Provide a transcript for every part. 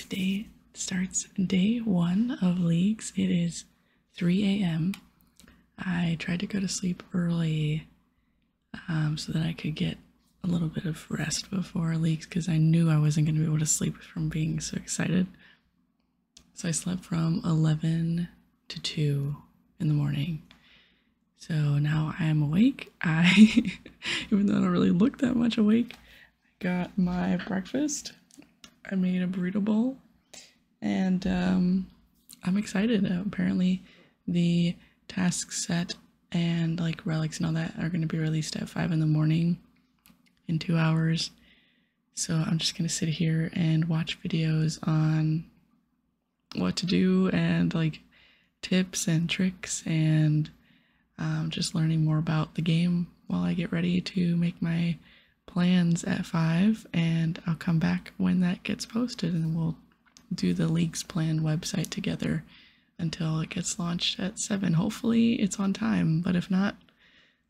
today starts day 1 of leagues. It is 3 a.m. I tried to go to sleep early so that I could get a little bit of rest before leagues because I knew I wasn't going to be able to sleep from being so excited. So I slept from 11 to 2 in the morning. So now I am awake. Even though I don't really look that much awake, I got my breakfast. I made a burrito bowl and I'm excited. Apparently the task set and like relics and all that are going to be released at 5 in the morning in 2 hours. So I'm just going to sit here and watch videos on what to do and like tips and tricks and just learning more about the game while I get ready to make my plans at 5, and I'll come back when that gets posted and we'll do the League's Plan website together until it gets launched at 7. Hopefully it's on time, but if not,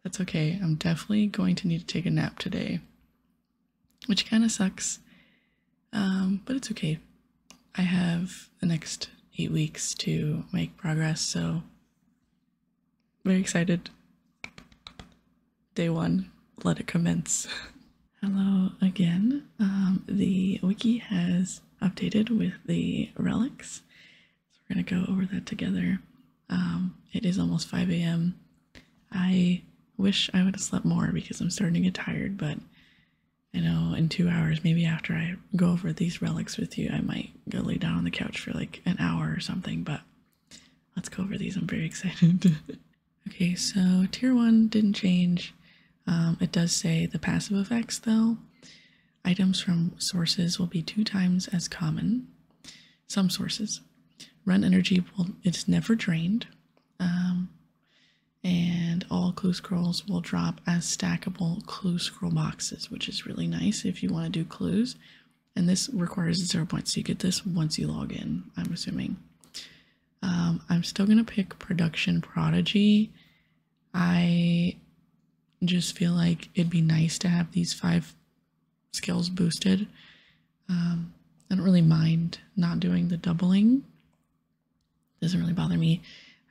that's okay. I'm definitely going to need to take a nap today, which kind of sucks, but it's okay. I have the next 8 weeks to make progress, so very excited. Day 1, let it commence. Hello again. The wiki has updated with the relics, so we're gonna go over that together. It is almost 5 a.m. I wish I would have slept more because I'm starting to get tired, but I know in 2 hours, maybe after I go over these relics with you, I might go lay down on the couch for like an hour or something, but let's go over these. I'm very excited. Okay, so tier 1 didn't change. It does say the passive effects though. Items from sources will be 2 times as common. Some sources. Run energy it's never drained. And all clue scrolls will drop as stackable clue scroll boxes, which is really nice if you want to do clues. And this requires 0 points, so you get this once you log in, I'm assuming. I'm still going to pick Production Prodigy. I just feel like it'd be nice to have these 5 skills boosted. I don't really mind not doing the doubling. Doesn't really bother me.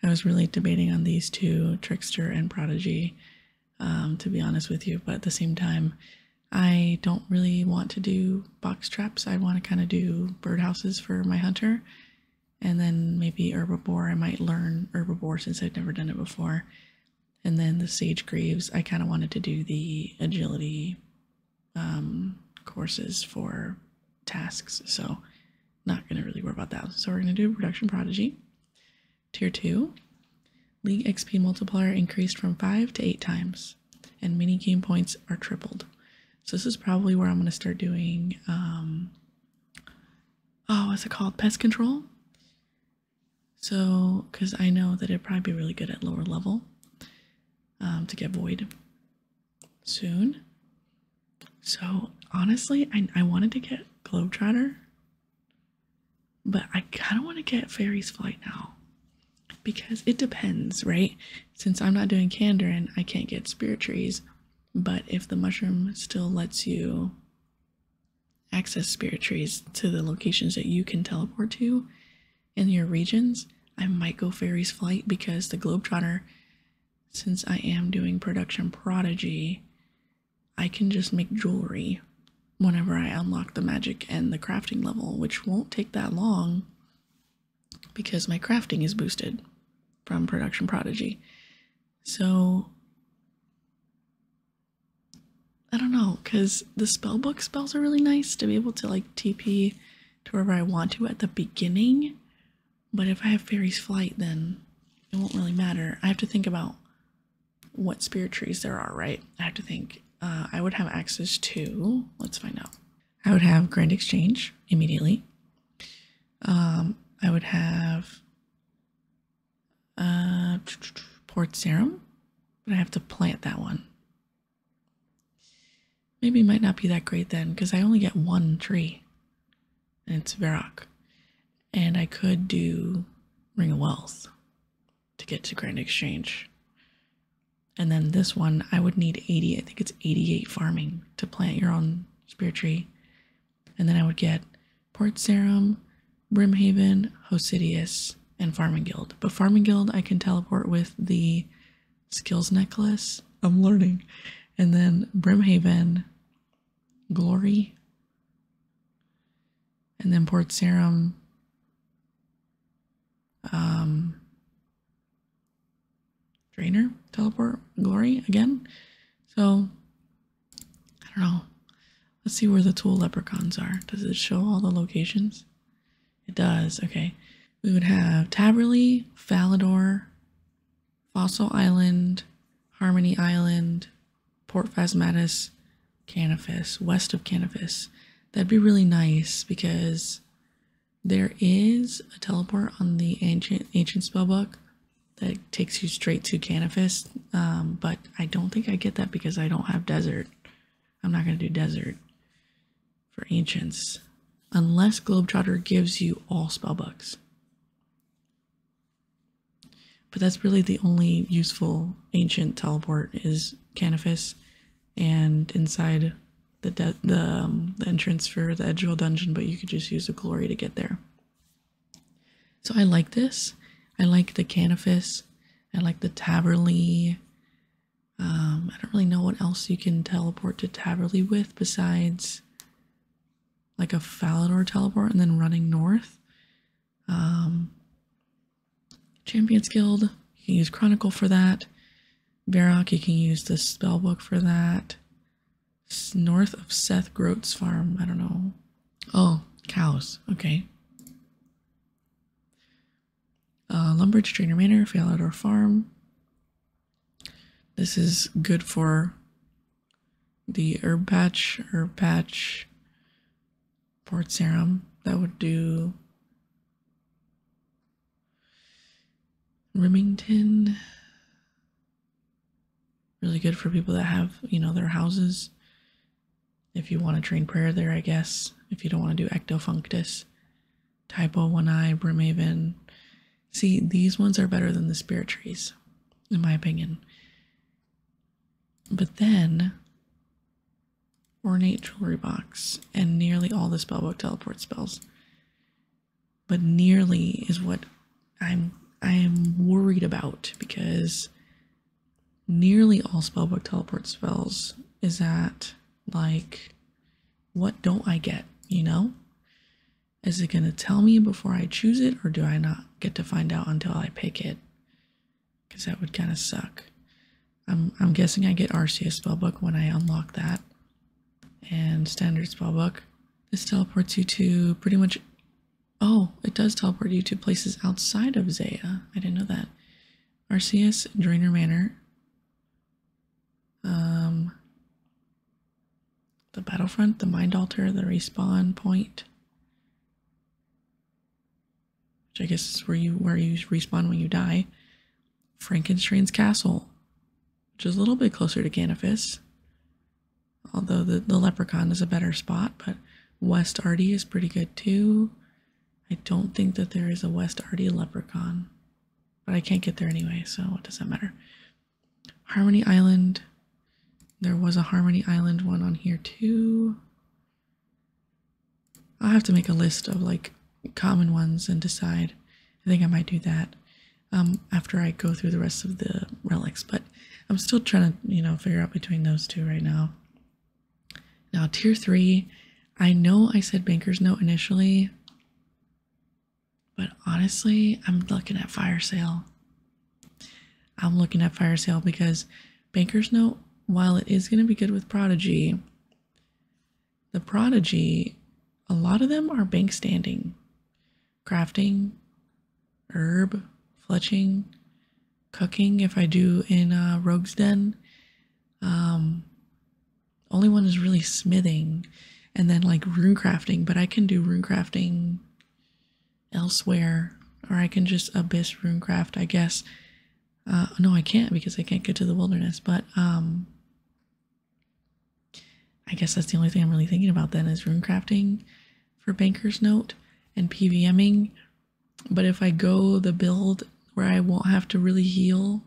I was really debating on these 2, Trickster and Prodigy, to be honest with you, but at the same time, I don't really want to do box traps. I want to kind of do birdhouses for my hunter, and then maybe herbivore. I might learn herbivore since I've never done it before. And then the Sage Greaves, I kind of wanted to do the agility courses for tasks, so not going to really worry about that. So we're going to do Production Prodigy. Tier 2, League XP multiplier increased from 5 to 8 times, and mini game points are tripled. So this is probably where I'm going to start doing, what's it called? Pest control. So, because I know that it'd probably be really good at lower level. To get void soon. So honestly, I wanted to get Globetrotter, but I kind of want to get Fairy's Flight now because it depends, right? Since I'm not doing Kandarin, I can't get Spirit Trees, but if the mushroom still lets you access Spirit Trees to the locations that you can teleport to in your regions, I might go Fairy's Flight because the Globetrotter, since I am doing Production Prodigy, I can just make jewelry whenever I unlock the magic and the crafting level, which won't take that long because my crafting is boosted from Production Prodigy. So, I don't know, because the spellbook spells are really nice to be able to like TP to wherever I want to at the beginning, but if I have Fairy's Flight, then it won't really matter. I have to think about what spirit trees there are, right? I have to think. I would have access to, let's find out. I would have Grand Exchange immediately. I would have Port Serum, but I have to plant that one. Maybe it might not be that great then, because I only get 1 tree, and it's Varrock. And I could do Ring of Wealth to get to Grand Exchange. And then this one, I would need 80, I think it's 88 farming to plant your own spirit tree. And then I would get Port Serum, Brimhaven, Hosidius, and Farming Guild. But Farming Guild I can teleport with the skills necklace. I'm learning. And then Brimhaven, Glory, and then Port Serum, Drainer, teleport, Glory again. So, I don't know. Let's see where the tool leprechauns are. Does it show all the locations? It does, okay. We would have Taberley, Falador, Fossil Island, Harmony Island, Port Phasmatis, Canifis, west of Canifis. That'd be really nice because there is a teleport on the ancient spellbook that takes you straight to Canifis, but I don't think I get that because I don't have desert. I'm not going to do desert for ancients unless Globetrotter gives you all spellbooks. But that's really the only useful ancient teleport is Canifis and inside the entrance for the Edgeville dungeon, but you could just use the glory to get there. So I like this. I like the Canifis. I like the Taberley. I don't really know what else you can teleport to Taberley with besides like a Falador teleport and then running north. Champions Guild, you can use Chronicle for that. Varrock, you can use the spellbook for that. North of Seth Groat's farm, I don't know. Oh, cows, okay. Lumbridge, Trainer Manor, Falador Farm. This is good for the herb patch, Port Serum. That would do Remington. Really good for people that have, you know, their houses. If you want to train prayer there, I guess. If you don't want to do Ectofunctus. Typo, One Eye, Brimhaven. See, these ones are better than the spirit trees, in my opinion. But then, Ornate Jewelry Box, and nearly all the spellbook teleport spells. But nearly is what I am worried about, because nearly all spellbook teleport spells is at, like, what don't I get, you know? Is it going to tell me before I choose it, or do I not get to find out until I pick it? Because that would kind of suck. I'm guessing I get Arceus spellbook when I unlock that. And standard spellbook. This teleports you to pretty much... Oh, it does teleport you to places outside of Zaya. I didn't know that. Arceus, Drainer Manor. The Battlefront, the Mind Altar, the Respawn Point. Which I guess is where you respawn when you die. Frankenstein's Castle, which is a little bit closer to Canifis. Although the Leprechaun is a better spot, but West Arty is pretty good too. I don't think that there is a West Arty Leprechaun, but I can't get there anyway, so it doesn't matter. Harmony Island. There was a Harmony Island one on here too. I'll have to make a list of like common ones and decide. I think I might do that after I go through the rest of the relics, but I'm still trying to, you know, figure out between those two right now. Now, tier 3, I know I said Banker's Note initially, but honestly, I'm looking at Fire Sale. I'm looking at Fire Sale because Banker's Note, while it is going to be good with Prodigy, the Prodigy, a lot of them are bank standing. Crafting, herb, fletching, cooking if I do in Rogue's Den. Only one is really smithing, and then like rune crafting, but I can do rune crafting elsewhere, or I can just abyss rune craft, I guess. No, I can't because I can't get to the wilderness, but I guess that's the only thing I'm really thinking about then is rune crafting for Banker's Note and PVMing. But if I go the build where I won't have to really heal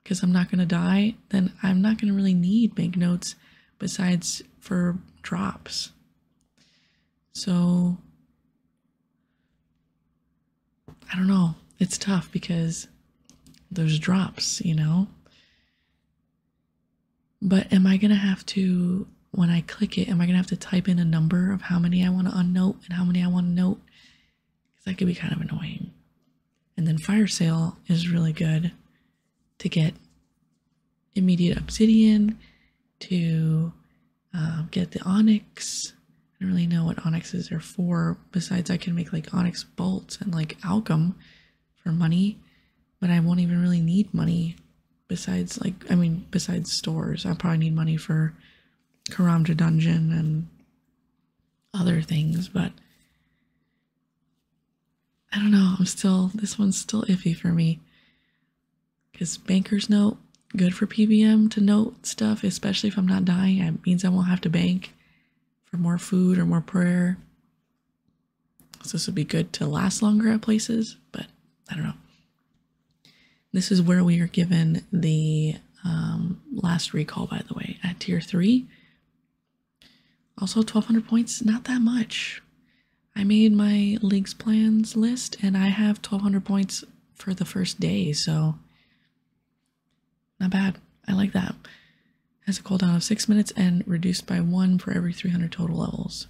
because I'm not going to die, then I'm not going to really need banknotes besides for drops. So it's tough because there's drops, you know? But am I going to have to, when I click it, am I going to have to type in a number of how many I want to unnote and how many I want to note? Because that could be kind of annoying. And then Fire Sale is really good to get immediate obsidian, to get the onyx. I don't really know what onyxes are for. Besides, I can make like onyx bolts and like alchem for money, but I won't even really need money. Besides, like, I mean, besides stores, I'll probably need money for Karamja Dungeon and other things, but I don't know. This one's still iffy for me. Because Banker's Note, good for PVM to note stuff, especially if I'm not dying. It means I won't have to bank for more food or more prayer. So this would be good to last longer at places, but I don't know. This is where we are given the last recall, by the way, at tier 3. Also 1,200 points, not that much. I made my League's plans list and I have 1,200 points for the first day, so not bad. I like that. Has a cooldown of 6 minutes and reduced by 1 for every 300 total levels.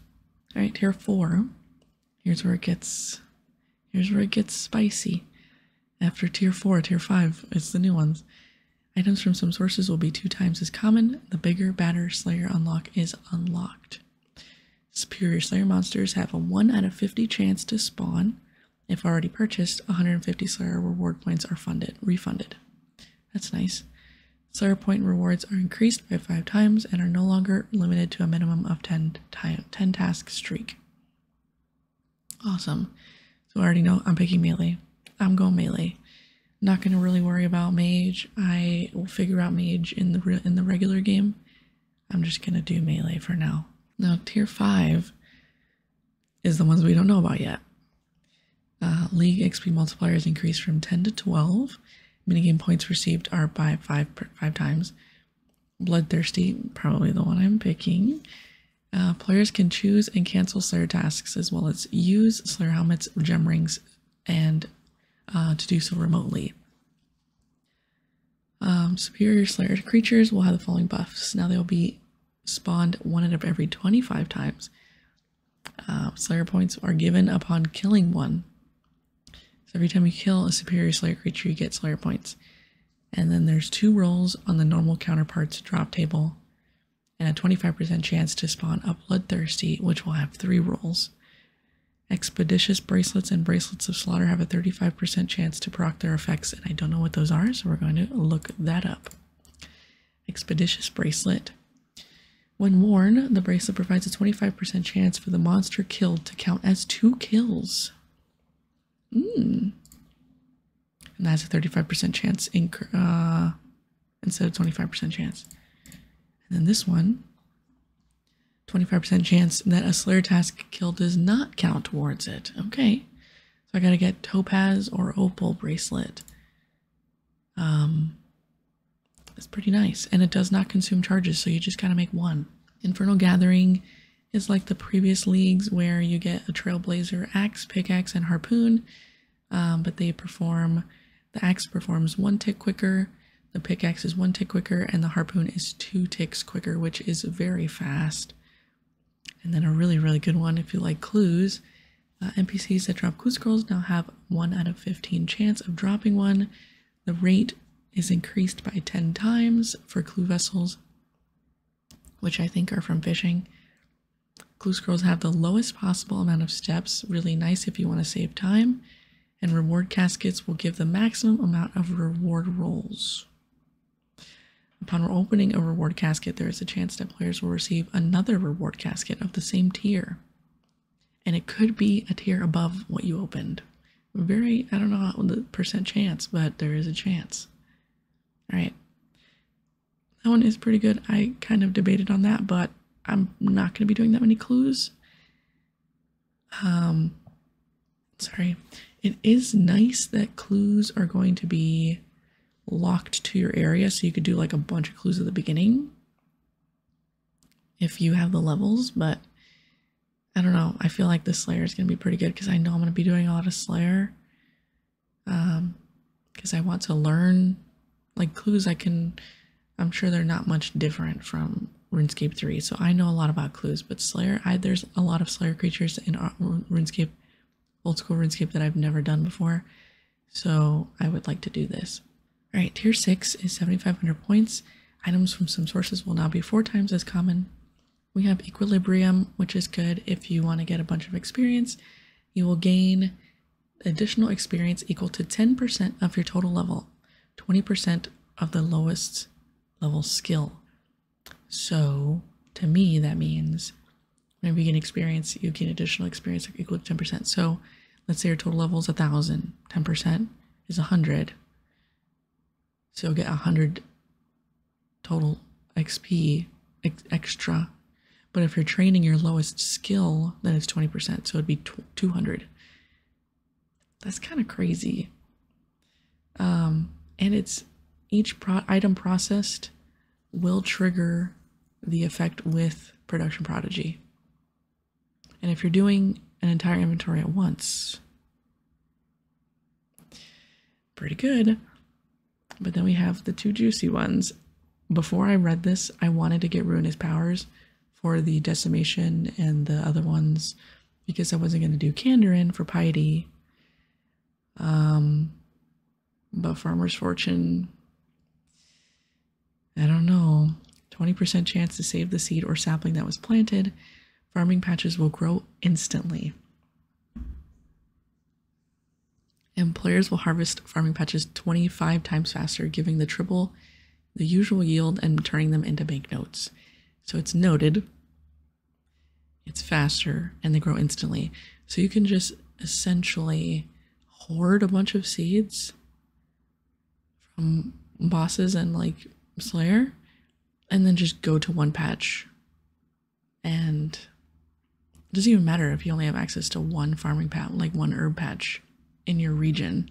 All right, tier 4. Here's where it gets spicy. After tier 4, tier 5, it's the new ones. Items from some sources will be 2 times as common. The bigger, badder Slayer unlock is unlocked. Superior Slayer monsters have a 1 out of 50 chance to spawn. If already purchased, 150 Slayer reward points are refunded. That's nice. Slayer point rewards are increased by 5 times and are no longer limited to a minimum of 10 task streak. Awesome. So I already know I'm picking melee. I'm going melee. Not going to really worry about mage. I will figure out mage in the regular game. I'm just going to do melee for now. Now tier 5 is the ones we don't know about yet. League XP multipliers increase from 10 to 12. Minigame points received are by 5 times. Bloodthirsty, probably the one I'm picking. Players can choose and cancel Slayer tasks as well as use Slayer helmets, gem rings, and to do so remotely. Superior Slayer creatures will have the following buffs. Now they'll be spawned 1 out of every 25 times. Slayer points are given upon killing one. So every time you kill a superior Slayer creature, you get Slayer points. And then there's 2 rolls on the normal counterparts drop table, and a 25% chance to spawn a Bloodthirsty, which will have 3 rolls. Expeditious bracelets and bracelets of slaughter have a 35% chance to proc their effects, and I don't know what those are, so we're going to look that up. Expeditious bracelet. When worn, the bracelet provides a 25% chance for the monster killed to count as 2 kills. And that's a 35% chance instead of 25% chance. And then this one, 25% chance that a Slayer task kill does not count towards it. Okay, so I gotta get Topaz or Opal bracelet. That's pretty nice, and it does not consume charges, so you just gotta make 1. Infernal Gathering is like the previous leagues where you get a Trailblazer axe, pickaxe, and harpoon, but the axe performs 1 tick quicker, the pickaxe is 1 tick quicker, and the harpoon is 2 ticks quicker, which is very fast. And then a really, really good one if you like clues. NPCs that drop clue scrolls now have 1 out of 15 chance of dropping one. The rate is increased by 10 times for clue vessels, which I think are from fishing. Clue scrolls have the lowest possible amount of steps, really nice if you want to save time. And reward caskets will give the maximum amount of reward rolls. Upon opening a reward casket, there is a chance that players will receive another reward casket of the same tier. And it could be a tier above what you opened. I don't know the percent chance, but there is a chance. All right. That one is pretty good. I kind of debated on that, but I'm not going to be doing that many clues. Sorry. It is nice that clues are going to be locked to your area, so you could do like a bunch of clues at the beginning if you have the levels, but I don't know. I feel like the Slayer is going to be pretty good because I know I'm going to be doing a lot of Slayer. because I want to learn, like clues I'm sure they're not much different from RuneScape 3, so I know a lot about clues, but Slayer, there's a lot of Slayer creatures in RuneScape, old school RuneScape that I've never done before, so I would like to do this. Alright, tier 6 is 7,500 points. Items from some sources will now be 4 times as common. We have Equilibrium, which is good if you want to get a bunch of experience. You will gain additional experience equal to 10% of your total level, 20% of the lowest level skill. So, to me, that means whenever you gain experience, you gain additional experience equal to 10%. So, let's say your total level is 1,000, 10% is 100. So you'll get 100 total XP extra. But if you're training your lowest skill, then it's 20%. So it'd be 200. That's kind of crazy. And it's each item processed will trigger the effect with Production Prodigy. And if you're doing an entire inventory at once, pretty good. But then we have the 2 juicy ones. Before I read this, I wanted to get Ruinous Powers for the Decimation and the other ones because I wasn't going to do Kandarin for Piety. But Farmer's Fortune, I don't know. 20% chance to save the seed or sapling that was planted. Farming patches will grow instantly. And players will harvest farming patches 25 times faster, giving the triple the usual yield and turning them into banknotes. So it's noted, it's faster, and they grow instantly. So you can just essentially hoard a bunch of seeds from bosses and like Slayer, and then just go to one patch. And it doesn't even matter if you only have access to one farming patch, like one herb patch in your region.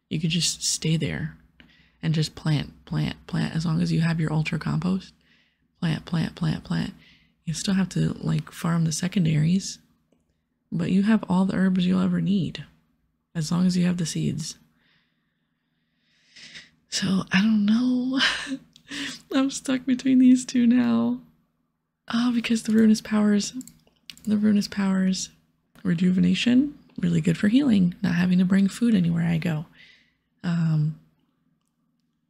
You could just stay there and just plant as long as you have your ultra compost. Plant. You still have to like farm the secondaries, but you have all the herbs you'll ever need as long as you have the seeds. So I don't know. I'm stuck between these two now. Oh, because the Ruinous Powers rejuvenation, really good for healing, not having to bring food anywhere I go.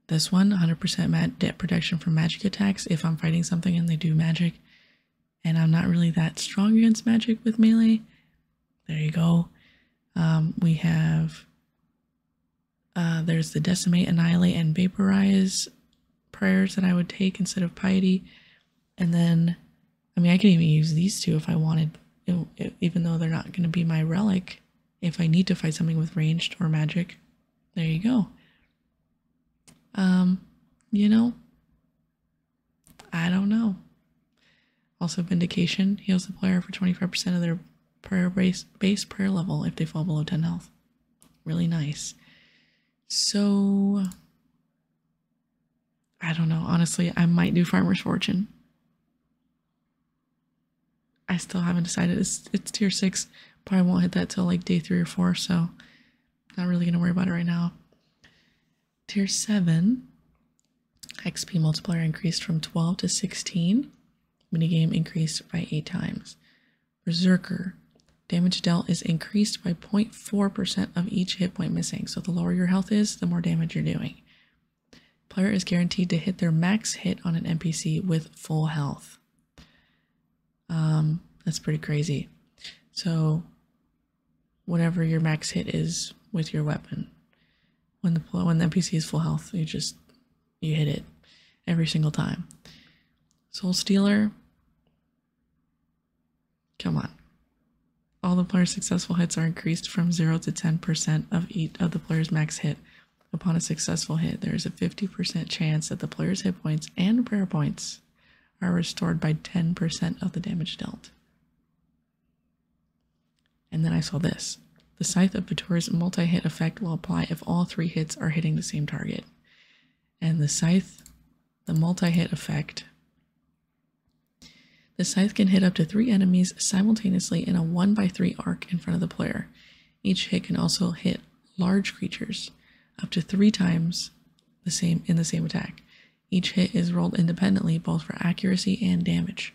This one, 100% debt protection from magic attacks if I'm fighting something and they do magic and I'm not really that strong against magic with melee. There you go. We have there's the Decimate, Annihilate, and Vaporize prayers that I would take instead of Piety. And then, I mean, I can even use these two if I wanted, even though they're not going to be my relic. If I need to fight something with ranged or magic, there you go. You know, I don't know. Also, Vindication heals the player for 25% of their prayer base prayer level if they fall below 10 health. Really nice. So, I don't know. Honestly, I might do Farmer's Fortune. I still haven't decided. It's tier 6. Probably won't hit that till like day 3 or 4, so not really gonna worry about it right now. Tier 7, XP multiplier increased from 12 to 16. Minigame increased by 8 times. Berserker, damage dealt is increased by 0.4% of each hit point missing. So the lower your health is, the more damage you're doing. Player is guaranteed to hit their max hit on an NPC with full health. That's pretty crazy. So whatever your max hit is with your weapon, when the NPC is full health, you hit it every single time. Soul Stealer, come on. All the player's successful hits are increased from 0 to 10% of each of the player's max hit. Upon a successful hit, there is a 50% chance that the player's hit points and prayer points are restored by 10% of the damage dealt. And then I saw this. The Scythe of Vitor's multi-hit effect will apply if all 3 hits are hitting the same target. And the Scythe, the multi-hit effect, the Scythe can hit up to 3 enemies simultaneously in a 1x3 arc in front of the player. Each hit can also hit large creatures up to 3 times the same in the same attack. Each hit is rolled independently both for accuracy and damage.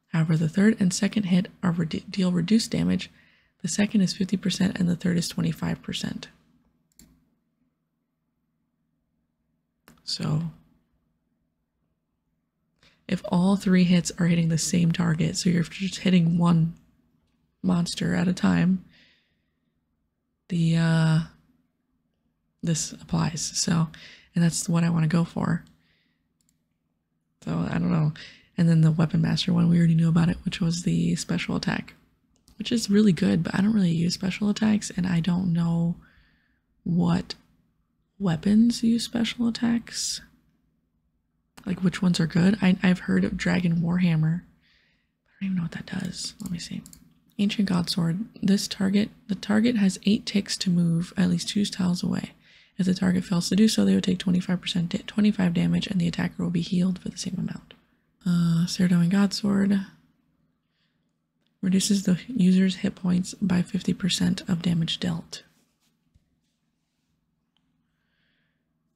However, the third and second hit are deal reduced damage. The second is 50% and the third is 25%. So if all 3 hits are hitting the same target, so you're just hitting one monster at a time, this applies. So, and that's what I want to go for. So I don't know. And then the Weapon Master one, we already knew about it, which was the special attack, which is really good, but I don't really use special attacks, and I don't know what weapons use special attacks. Like which ones are good. I've heard of Dragon Warhammer. I don't even know what that does. Let me see. Ancient Godsword. The target has 8 ticks to move at least 2 tiles away. If the target fails to do so, they would take 25 damage, and the attacker will be healed for the same amount. Ceradoing Godsword reduces the user's hit points by 50% of damage dealt.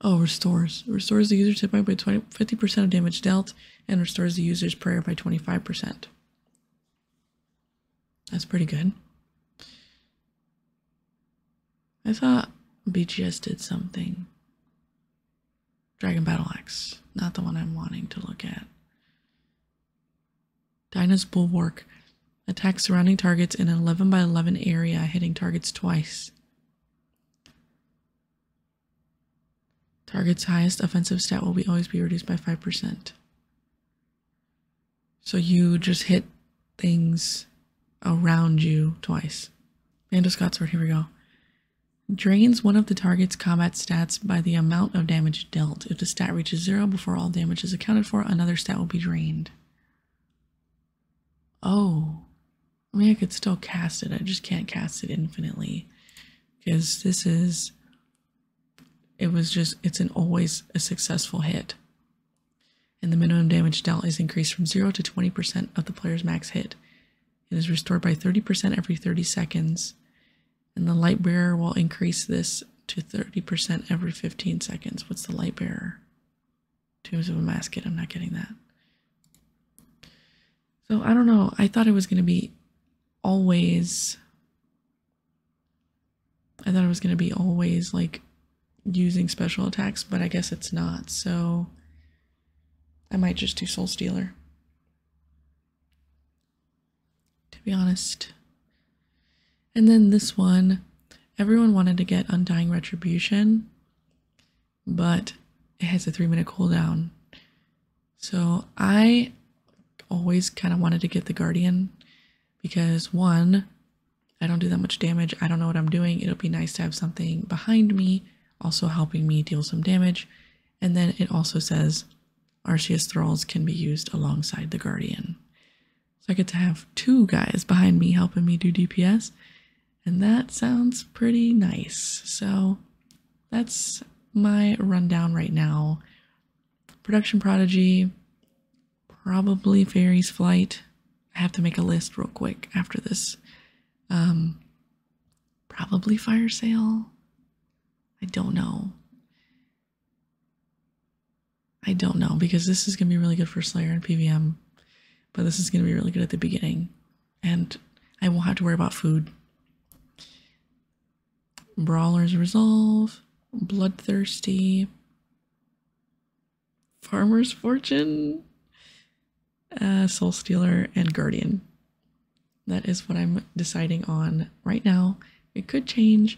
Oh, restores. Restores the user's hit point by 50% of damage dealt, and restores the user's prayer by 25%. That's pretty good. I thought BGS did something. Dragon Battle Axe. Not the one I'm wanting to look at. Dyna's Bulwark. Attacks surrounding targets in an 11 by 11 area, hitting targets twice. Target's highest offensive stat will always be reduced by 5%. So you just hit things around you twice. Bandos Godsword, here we go. Drains one of the target's combat stats by the amount of damage dealt. If the stat reaches 0 before all damage is accounted for, another stat will be drained. Oh. I mean, I could still cast it. I just can't cast it infinitely. Because this is... it's an always a successful hit. And the minimum damage dealt is increased from 0 to 20% of the player's max hit. It is restored by 30% every 30 seconds. And the light bearer will increase this to 30% every 15 seconds. What's the light bearer? Tombs of a Masket. I'm not getting that. So I don't know. I thought it was going to be always... like using special attacks, but I guess it's not. So I might just do Soul Stealer, to be honest. And then this one, everyone wanted to get Undying Retribution, but it has a 3-minute cooldown. So I always kind of wanted to get the Guardian because 1, I don't do that much damage. I don't know what I'm doing. It'll be nice to have something behind me also helping me deal some damage. And then it also says Arceus Thralls can be used alongside the Guardian. So I get to have 2 guys behind me helping me do DPS. And that sounds pretty nice. So that's my rundown right now. Production Prodigy, probably Fairy's Flight. I have to make a list real quick after this. Probably Fire Sale. I don't know because this is going to be really good for Slayer and PVM, but this is going to be really good at the beginning and I won't have to worry about food. Brawler's Resolve, Bloodthirsty, Farmer's Fortune, Soul Stealer, and Guardian. That is what I'm deciding on right now. It could change.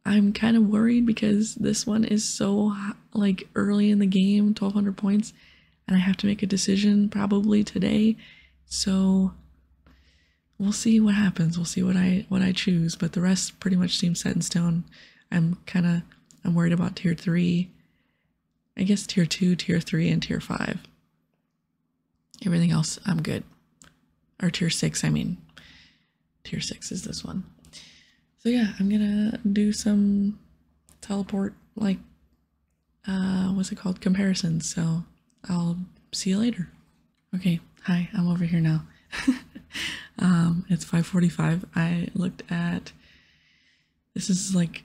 I'm kind of worried because this one is so like early in the game, 1200 points, and I have to make a decision probably today. So we'll see what happens. We'll see what I choose, but the rest pretty much seems set in stone. I'm worried about tier 3. I guess tier 2, tier 3, and tier 5. Everything else I'm good. Or tier 6, I mean. Tier 6 is this one. So yeah, I'm gonna do some teleport, like, what's it called? Comparisons. So I'll see you later. Okay, hi, I'm over here now. It's 5:45. I looked at This is like,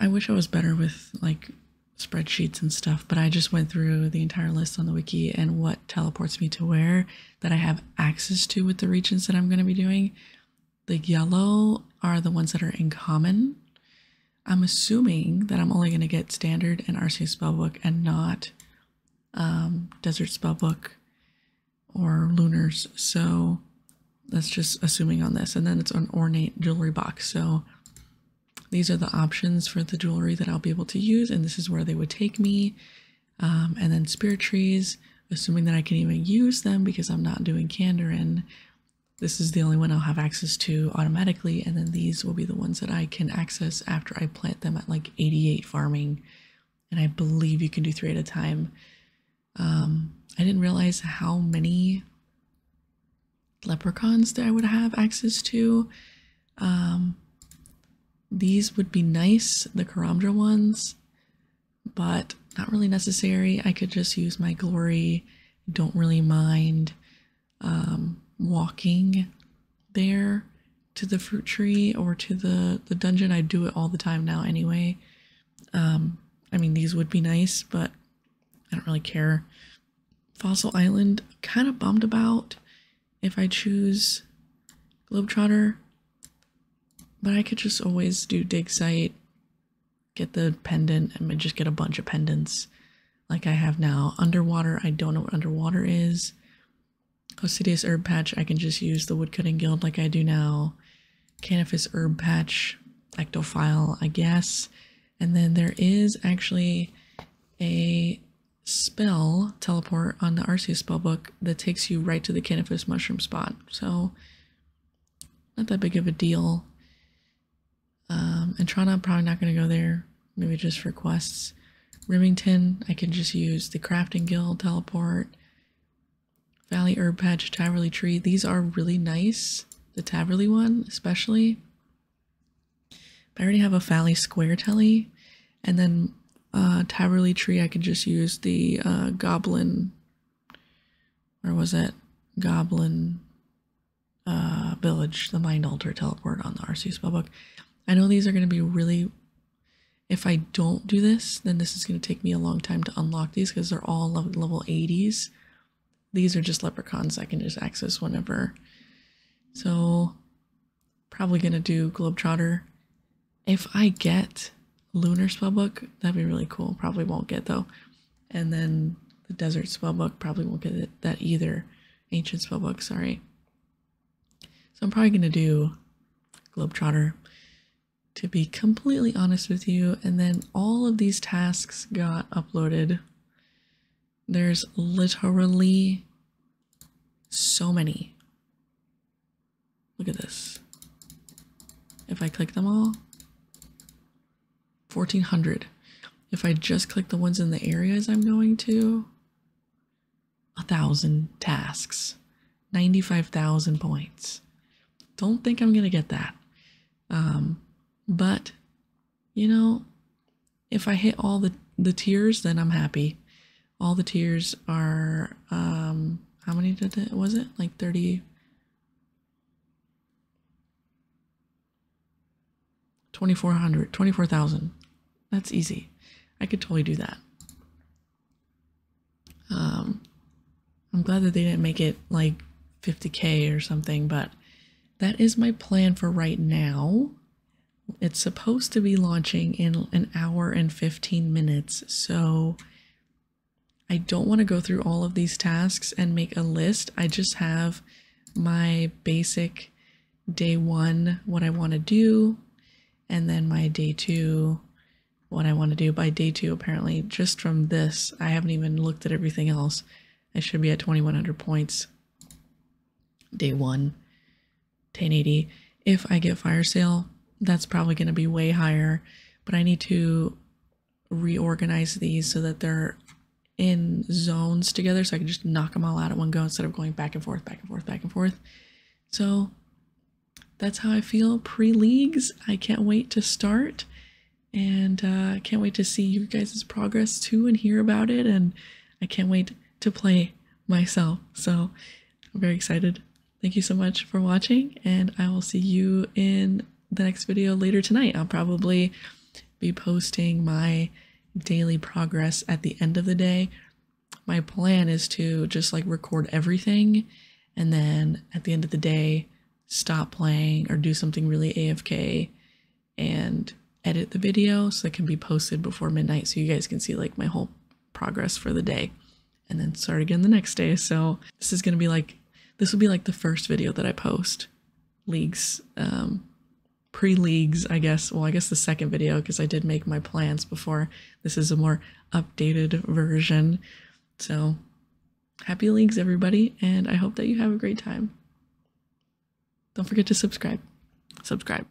I wish I was better with like spreadsheets and stuff, but I just went through the entire list on the wiki and what teleports me to where that I have access to with the regions that I'm going to be doing. The yellow are the ones that are in common. I'm assuming that I'm only going to get standard and Arceus spellbook and not desert spellbook or lunars. So that's just assuming on this. And then it's an ornate jewelry box. So these are the options for the jewelry that I'll be able to use, and this is where they would take me. And then spirit trees, assuming that I can even use them because I'm not doing Kandarin. This is the only one I'll have access to automatically, and then these will be the ones that I can access after I plant them at like 88 farming. And I believe you can do 3 at a time. I didn't realize how many leprechauns that I would have access to. These would be nice, the Karamdra ones, but not really necessary. I could just use my glory. Don't really mind walking there to the fruit tree or to the dungeon. I do it all the time now anyway. I mean, these would be nice, but I don't really care. Fossil Island, kind of bummed about if I choose Globetrotter. But I could just always do dig site, get the pendant, and just get a bunch of pendants like I have now. Underwater, I don't know what underwater is. Cosidius Herb Patch, I can just use the Woodcutting Guild like I do now. Canifis Herb Patch, Ectophile, I guess. And then there is actually a spell teleport on the Arceus spellbook that takes you right to the Canifis Mushroom spot. So, not that big of a deal. And Trana, I'm probably not going to go there, maybe just for quests. Remington, I can just use the Crafting Guild teleport. Valley Herb Patch, Taverley Tree, these are really nice. The Taverley one, especially. But I already have a Valley Square telly, and then Taverley Tree, I can just use the Goblin, where was it? Goblin Village, the Mind Altar teleport on the RC spellbook. I know these are going to be really, if I don't do this, then this is going to take me a long time to unlock these because they're all level 80s. These are just leprechauns I can just access whenever. So probably going to do Globetrotter. If I get Lunar spellbook, that'd be really cool. Probably won't get though. And then the Desert spellbook, probably won't get that either. Ancient spellbook, sorry. So I'm probably going to do Globetrotter, to be completely honest with you. And then all of these tasks got uploaded. There's literally so many. Look at this. If I click them all, 1,400. If I just click the ones in the areas I'm going to, 1,000 tasks, 95,000 points. Don't think I'm gonna get that. But, you know, if I hit all the tiers, then I'm happy. All the tiers are, how many was it? Like 30, 2,400, 24,000. That's easy. I could totally do that. I'm glad that they didn't make it like 50K or something, but that is my plan for right now. It's supposed to be launching in an hour and 15 minutes, so I don't want to go through all of these tasks and make a list. I just have my basic day 1, what I want to do, and then my day 2, what I want to do. By day 2, apparently, just from this, I haven't even looked at everything else. I should be at 2,100 points. Day 1, 1080. If I get fire sale, that's probably going to be way higher, but I need to reorganize these so that they're in zones together so I can just knock them all out at one go instead of going back and forth, back and forth, back and forth. So that's how I feel pre-leagues. I can't wait to start, and I can't wait to see you guys' progress too and hear about it, and I can't wait to play myself. So I'm very excited. Thank you so much for watching, and I will see you in the next video later tonight. I'll probably be posting my daily progress at the end of the day. My plan is to just like record everything and then at the end of the day stop playing or do something really AFK and edit the video so it can be posted before midnight so you guys can see like my whole progress for the day and then start again the next day. So this is gonna be like, this will be like the first video that I post. Leagues, pre-leagues, I guess. Well, I guess the second video because I did make my plans before. This is a more updated version. So happy leagues, everybody, and I hope that you have a great time. Don't forget to subscribe. Subscribe.